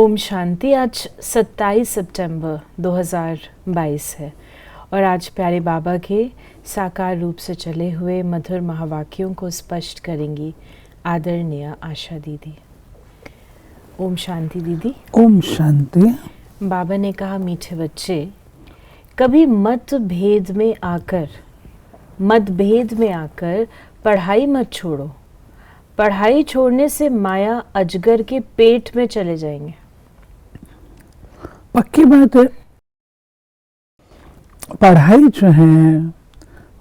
ओम शांति। आज 27 सितंबर 2022 है और आज प्यारे बाबा के साकार रूप से चले हुए मधुर महावाक्यों को स्पष्ट करेंगी आदरणीय आशा दीदी। ओम शांति दीदी। ओम शांति। बाबा ने कहा, मीठे बच्चे, कभी मतभेद में आकर पढ़ाई मत छोड़ो। पढ़ाई छोड़ने से माया अजगर के पेट में चले जाएंगे। पक्की बात है। पढ़ाई जो है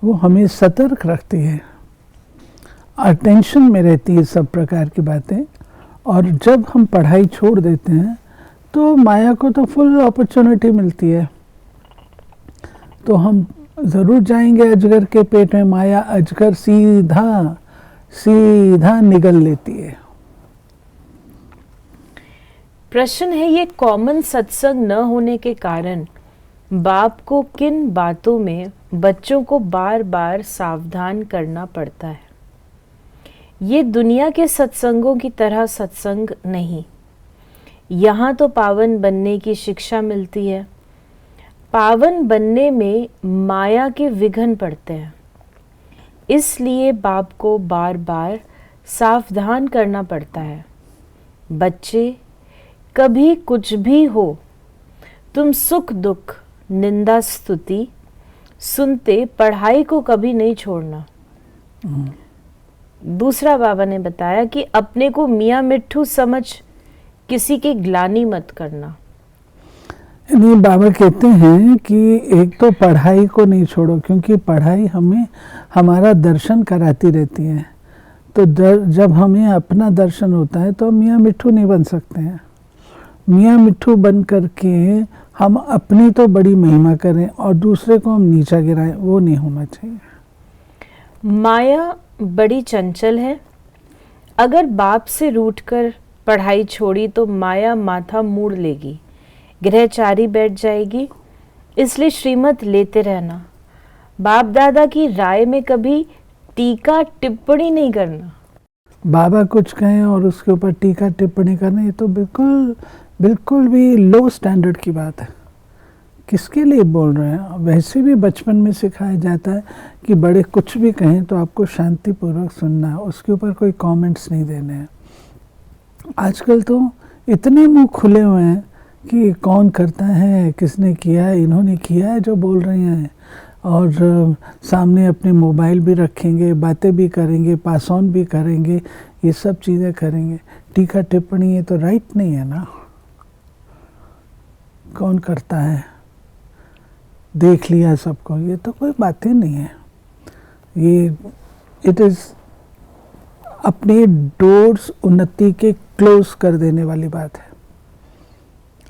वो हमें सतर्क रखती है, अटेंशन में रहती है सब प्रकार की बातें। और जब हम पढ़ाई छोड़ देते हैं तो माया को तो फुल अपॉर्चुनिटी मिलती है, तो हम ज़रूर जाएंगे अजगर के पेट में। माया अजगर सीधा निगल लेती है। प्रश्न है, ये कॉमन सत्संग न होने के कारण बाप को किन बातों में बच्चों को बार बार सावधान करना पड़ता है? ये दुनिया के सत्संगों की तरह सत्संग नहीं। यहाँ तो पावन बनने की शिक्षा मिलती है। पावन बनने में माया के विघ्न पड़ते हैं, इसलिए बाप को बार बार सावधान करना पड़ता है। बच्चे, कभी कुछ भी हो, तुम सुख दुख निंदा स्तुति सुनते पढ़ाई को कभी नहीं छोड़ना। दूसरा बाबा ने बताया कि अपने को मियाँ मिट्ठू समझ किसी की ग्लानि मत करना। नहीं, बाबा कहते हैं कि एक तो पढ़ाई को नहीं छोड़ो, क्योंकि पढ़ाई हमें हमारा दर्शन कराती रहती है। तो जब हमें अपना दर्शन होता है तो हम मियाँ मिट्ठू नहीं बन सकते हैं। मियाँ मिट्ठू बन करके हम अपनी तो बड़ी महिमा करें और दूसरे को हम नीचा गिराएं, वो नहीं होना चाहिए। माया बड़ी चंचल है। अगर बाप से रूठकर पढ़ाई छोड़ी तो माया माथा मोड़ लेगी, ग्रहचारी बैठ जाएगी। इसलिए श्रीमत लेते रहना। बाप दादा की राय में कभी टीका टिप्पणी नहीं करना। बाबा कुछ कहें और उसके ऊपर टीका टिप्पणी करना, ये तो बिल्कुल भी लो स्टैंडर्ड की बात है। किसके लिए बोल रहे हैं? वैसे भी बचपन में सिखाया जाता है कि बड़े कुछ भी कहें तो आपको शांतिपूर्वक सुनना है, उसके ऊपर कोई कमेंट्स नहीं देने हैं। आजकल तो इतने मुंह खुले हुए हैं कि कौन करता है, किसने किया है, इन्होंने किया है जो बोल रहे हैं, और सामने अपने मोबाइल भी रखेंगे, बातें भी करेंगे, पास ऑन भी करेंगे, ये सब चीज़ें करेंगे। टीका टिप्पणी ये तो राइट नहीं है ना। कौन करता है? देख लिया सबको, ये तो कोई बातें नहीं है। ये इट इज़ अपने डोर्स उन्नति के क्लोज कर देने वाली बात है।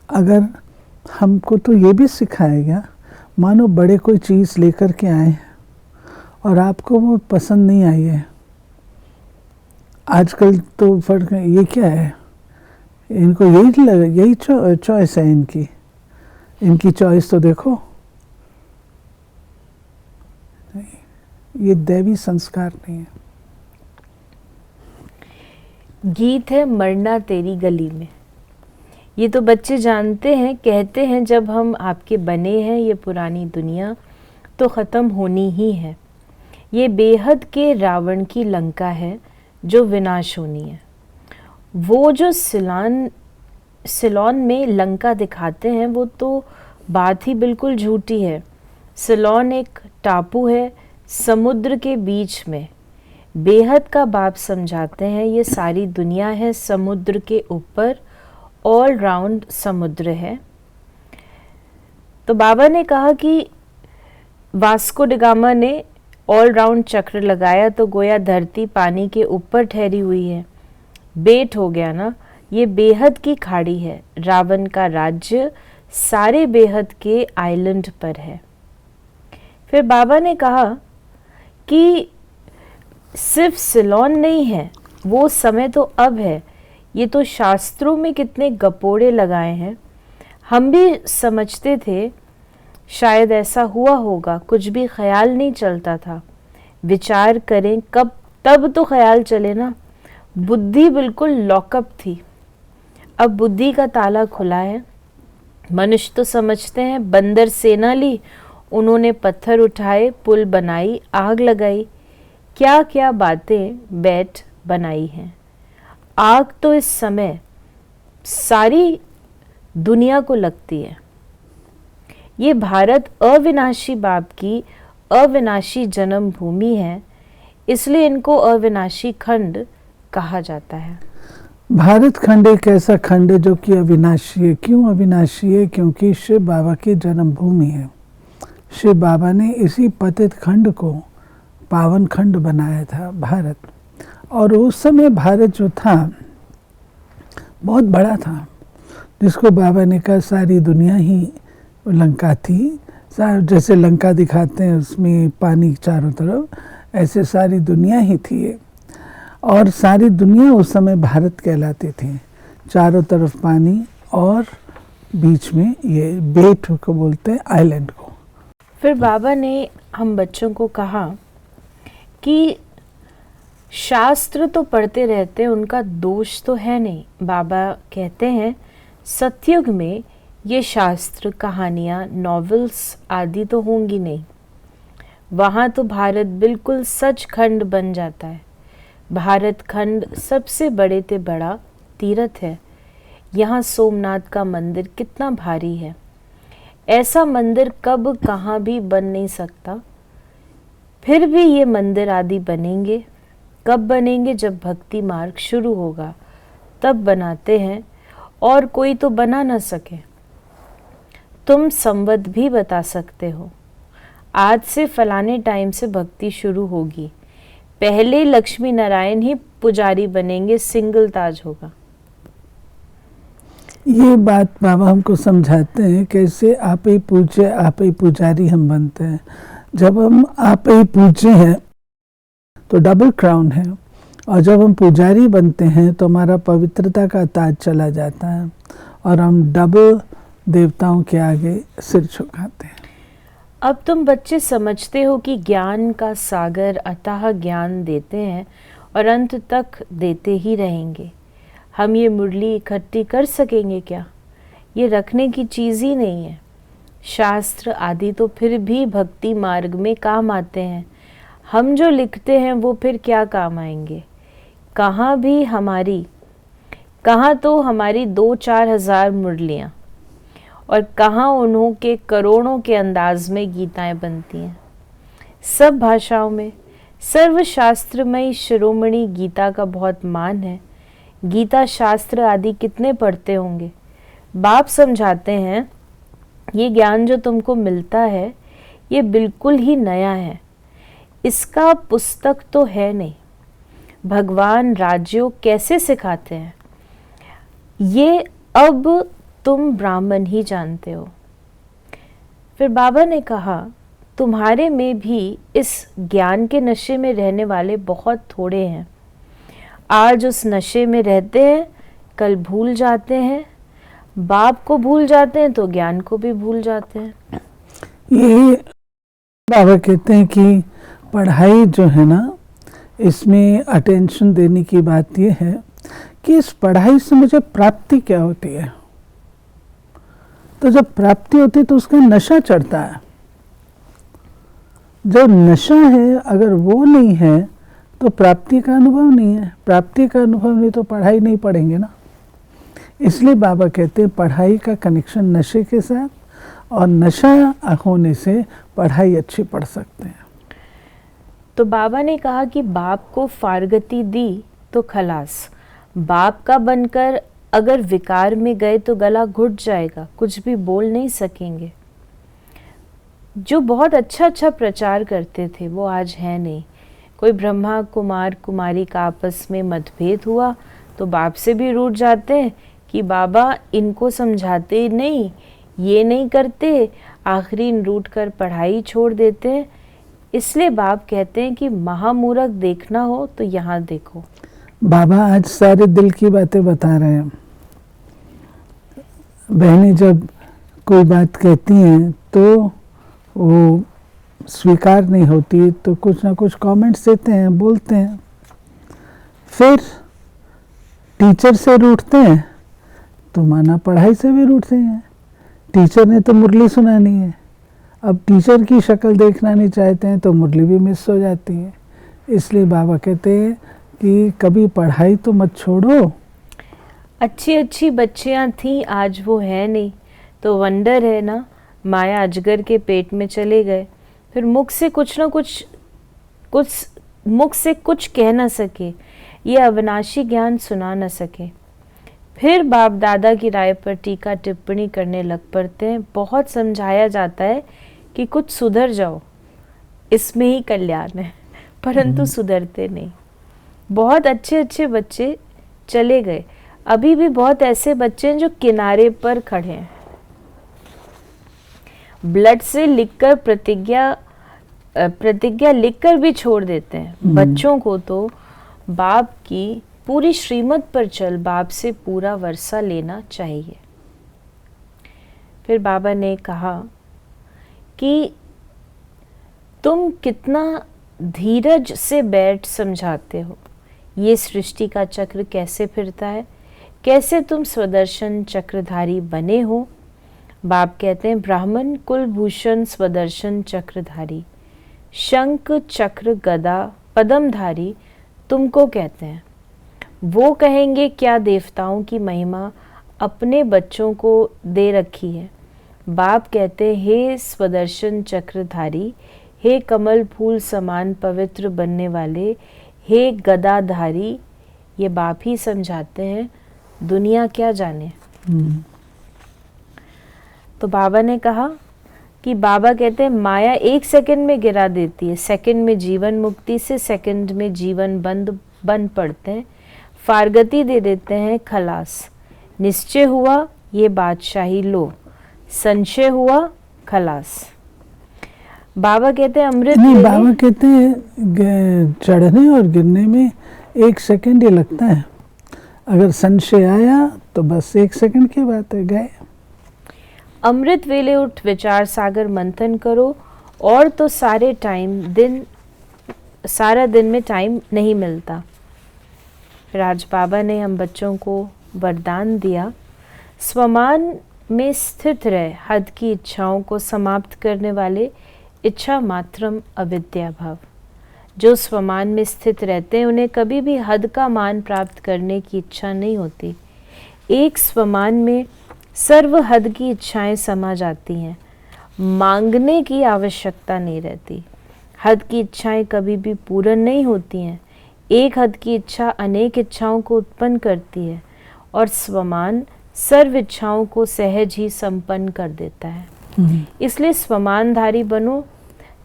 अगर हमको तो ये भी सिखाया गया, मानो बड़े कोई चीज़ लेकर के आए और आपको वो पसंद नहीं आई है। आजकल तो फर्क है, ये क्या है, इनको यही लगा, यही चॉइस है इनकी चॉइस तो देखो। ये दैवी संस्कार नहीं है। गीत है मरना तेरी गली में। ये तो बच्चे जानते हैं, कहते हैं जब हम आपके बने हैं ये पुरानी दुनिया तो ख़त्म होनी ही है। ये बेहद के रावण की लंका है जो विनाश होनी है। वो जो सिलोन में लंका दिखाते हैं वो तो बात ही बिल्कुल झूठी है। सिलोन एक टापू है समुद्र के बीच में। बेहद का बाप समझाते हैं ये सारी दुनिया है समुद्र के ऊपर, ऑल राउंड समुद्र है। तो बाबा ने कहा कि वास्को डिगामा ने ऑल राउंड चक्र लगाया तो गोया धरती पानी के ऊपर ठहरी हुई है। बेट हो गया ना। ये बेहद की खाड़ी है। रावण का राज्य सारे बेहद के आइलैंड पर है। फिर बाबा ने कहा कि सिर्फ सिलोन नहीं है, वो समय तो अब है। ये तो शास्त्रों में कितने गपोड़े लगाए हैं। हम भी समझते थे शायद ऐसा हुआ होगा, कुछ भी ख्याल नहीं चलता था। विचार करें कब, तब तो ख्याल चले ना। बुद्धि बिल्कुल लॉकअप थी। अब बुद्धि का ताला खुला है। मनुष्य तो समझते हैं बंदर सेना ली, उन्होंने पत्थर उठाए, पुल बनाई, आग लगाई, क्या क्या बातें बैठ बनाई हैं। आग तो इस समय सारी दुनिया को लगती है। ये भारत अविनाशी बाप की अविनाशी जन्म भूमि है, इसलिए इनको अविनाशी खंड कहा जाता है। भारत खंड एक ऐसा खंड है जो कि अविनाशी है। क्यों अविनाशी है? क्योंकि शिव बाबा की जन्मभूमि है। शिव बाबा ने इसी पतित खंड को पावन खंड बनाया था भारत। और उस समय भारत जो था बहुत बड़ा था, जिसको बाबा ने कहा सारी दुनिया ही लंका थी। जैसे लंका दिखाते हैं उसमें पानी चारों तरफ, ऐसे सारी दुनिया ही थी। और सारी दुनिया उस समय भारत कहलाती थी। चारों तरफ पानी और बीच में ये बेट को बोलते हैं, आइलैंड को। फिर बाबा ने हम बच्चों को कहा कि शास्त्र तो पढ़ते रहते हैं, उनका दोष तो है नहीं। बाबा कहते हैं सतयुग में ये शास्त्र, कहानियाँ, नॉवेल्स आदि तो होंगी नहीं। वहाँ तो भारत बिल्कुल सचखंड बन जाता है। भारत खंड सबसे बड़े ते बड़ा तीर्थ है। यहाँ सोमनाथ का मंदिर कितना भारी है। ऐसा मंदिर कब कहाँ भी बन नहीं सकता। फिर भी ये मंदिर आदि बनेंगे। कब बनेंगे? जब भक्ति मार्ग शुरू होगा तब बनाते हैं, और कोई तो बना ना सके। तुम संवत भी बता सकते हो, आज से फलाने टाइम से भक्ति शुरू होगी, पहले लक्ष्मी नारायण ही पुजारी बनेंगे, सिंगल ताज होगा। ये बात बाबा हमको समझाते हैं कैसे आप ही पूज्य आप ही पुजारी हम बनते हैं। जब हम आप ही पूज्य हैं तो डबल क्राउन है, और जब हम पुजारी बनते हैं तो हमारा पवित्रता का ताज चला जाता है और हम डबल देवताओं के आगे सिर झुकाते हैं। अब तुम बच्चे समझते हो कि ज्ञान का सागर अथाह ज्ञान देते हैं और अंत तक देते ही रहेंगे। हम ये मुरली इकट्ठी कर सकेंगे क्या? ये रखने की चीज़ ही नहीं है। शास्त्र आदि तो फिर भी भक्ति मार्ग में काम आते हैं। हम जो लिखते हैं वो फिर क्या काम आएंगे? कहाँ तो हमारी 2-4 हज़ार मुरलियाँ, और कहाँ उन्हों के करोड़ों के अंदाज में गीताएं बनती हैं। सब भाषाओं में सर्वशास्त्रमयी शिरोमणि गीता का बहुत मान है। गीता शास्त्र आदि कितने पढ़ते होंगे। बाप समझाते हैं ये ज्ञान जो तुमको मिलता है ये बिल्कुल ही नया है, इसका पुस्तक तो है नहीं। भगवान राजयोग कैसे सिखाते हैं ये अब तुम ब्राह्मण ही जानते हो। फिर बाबा ने कहा तुम्हारे में भी इस ज्ञान के नशे में रहने वाले बहुत थोड़े हैं। आज उस नशे में रहते हैं, कल भूल जाते हैं। बाप को भूल जाते हैं तो ज्ञान को भी भूल जाते हैं। ये बाबा कहते हैं कि पढ़ाई जो है ना, इसमें अटेंशन देने की बात ये है कि इस पढ़ाई से मुझे प्राप्ति क्या होती है। तो जब प्राप्ति होती है तो उसका नशा चढ़ता है। जो नशा है अगर वो नहीं है तो प्राप्ति का अनुभव नहीं है। प्राप्ति का अनुभव नहीं तो पढ़ाई नहीं पढ़ेंगे ना। इसलिए बाबा कहते हैं पढ़ाई का कनेक्शन नशे के साथ, और नशा होने से पढ़ाई अच्छी पढ़ सकते हैं। तो बाबा ने कहा कि बाप को फारगती दी तो खलास। बाप का बनकर अगर विकार में गए तो गला घुट जाएगा, कुछ भी बोल नहीं सकेंगे। जो बहुत अच्छा प्रचार करते थे वो आज है नहीं। कोई ब्रह्मा कुमार कुमारी का आपस में मतभेद हुआ तो बाप से भी रूठ जाते हैं कि बाबा इनको समझाते नहीं, ये नहीं करते, आखिरी रूठ कर पढ़ाई छोड़ देते हैं। इसलिए बाप कहते हैं कि महामूर्ख देखना हो तो यहाँ देखो। बाबा आज सारे दिल की बातें बता रहे हैं। बहनें जब कोई बात कहती हैं तो वो स्वीकार नहीं होती तो कुछ ना कुछ कमेंट्स देते हैं, बोलते हैं। फिर टीचर से रूठते हैं, तो माना पढ़ाई से भी रूठते हैं। टीचर ने तो मुरली सुनानी है, अब टीचर की शक्ल देखना नहीं चाहते हैं तो मुरली भी मिस हो जाती है। इसलिए बाबा कहते हैं कि कभी पढ़ाई तो मत छोड़ो। अच्छी अच्छी बच्चियां थीं, आज वो है नहीं, तो वंडर है ना, माया अजगर के पेट में चले गए, फिर मुख से कुछ मुख से कुछ कह ना सके, ये अविनाशी ज्ञान सुना न सके, फिर बाप दादा की राय पर टीका टिप्पणी करने लग पड़ते हैं। बहुत समझाया जाता है कि कुछ सुधर जाओ, इसमें ही कल्याण है, परंतु सुधरते नहीं। बहुत अच्छे अच्छे बच्चे चले गए, अभी भी बहुत ऐसे बच्चे हैं जो किनारे पर खड़े हैं। ब्लड से लिखकर प्रतिज्ञा लिखकर भी छोड़ देते हैं। बच्चों को तो बाप की पूरी श्रीमत पर चल बाप से पूरा वर्षा लेना चाहिए। फिर बाबा ने कहा कि तुम कितना धीरज से बैठ समझाते हो, ये सृष्टि का चक्र कैसे फिरता है, कैसे तुम स्वदर्शन चक्रधारी बने हो। बाप कहते हैं ब्राह्मण कुलभूषण स्वदर्शन चक्रधारी, शंख चक्र गदा पदमधारी तुमको कहते हैं। वो कहेंगे क्या देवताओं की महिमा अपने बच्चों को दे रखी है। बाप कहते हैं हे स्वदर्शन चक्रधारी, हे कमल फूल समान पवित्र बनने वाले, हे गदाधारी। ये बाप ही समझाते हैं, दुनिया क्या जाने। तो बाबा ने कहा कि बाबा कहते हैं माया 1 सेकंड में गिरा देती है, सेकंड में जीवन मुक्ति से सेकंड में जीवन बन पड़ते हैं, फारगती दे देते हैं खलास। निश्चय हुआ ये बादशाही लो, संशय हुआ खलास। बाबा कहते हैं अमृत नहीं, बाबा कहते हैं चढ़ने और गिरने में 1 सेकंड ही लगता है। अगर संशय आया तो बस 1 सेकंड की बात है, गए। अमृत वेले उठ विचार सागर मंथन करो, और तो सारा दिन में टाइम नहीं मिलता। फिर आज बाबा ने हम बच्चों को वरदान दिया, स्वमान में स्थित रहे, हद की इच्छाओं को समाप्त करने वाले इच्छा मात्रम अविद्या भाव। जो स्वमान में स्थित रहते हैं उन्हें कभी भी हद का मान प्राप्त करने की इच्छा नहीं होती। एक स्वमान में सर्व हद की इच्छाएं समा जाती हैं, मांगने की आवश्यकता नहीं रहती। हद की इच्छाएं कभी भी पूर्ण नहीं होती हैं। एक हद की इच्छा अनेक इच्छाओं को उत्पन्न करती है, और स्वमान सर्व इच्छाओं को सहज ही संपन्न कर देता है। इसलिए स्वमानधारी बनो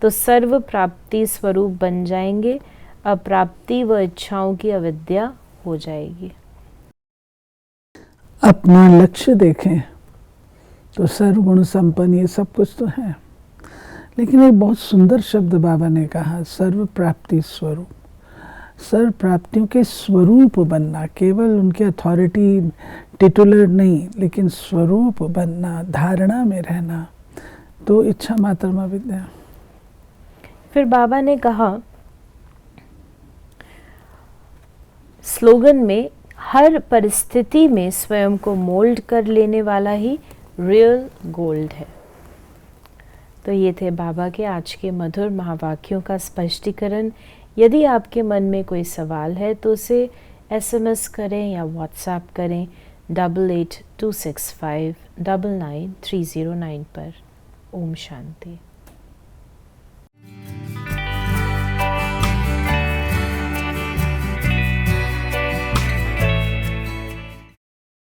तो सर्व प्राप्ति स्वरूप बन जाएंगे, अप्राप्ति व इच्छाओं की अविद्या हो जाएगी। अपना लक्ष्य देखें तो सर्वगुण संपन्न ये सब कुछ तो है, लेकिन एक बहुत सुंदर शब्द बाबा ने कहा, सर्व प्राप्ति स्वरूप। सर्व प्राप्तियों के स्वरूप बनना, केवल उनके अथॉरिटी टिटुलर नहीं, लेकिन स्वरूप बनना, धारणा में रहना, तो इच्छा मात्रमा विद्या। फिर बाबा ने कहा स्लोगन में, हर परिस्थिति में स्वयं को मोल्ड कर लेने वाला ही रियल गोल्ड है। तो ये थे बाबा के आज के मधुर महावाक्यों का स्पष्टीकरण। यदि आपके मन में कोई सवाल है तो उसे SMS करें या WhatsApp करें 8826599309 पर। ओम शांति।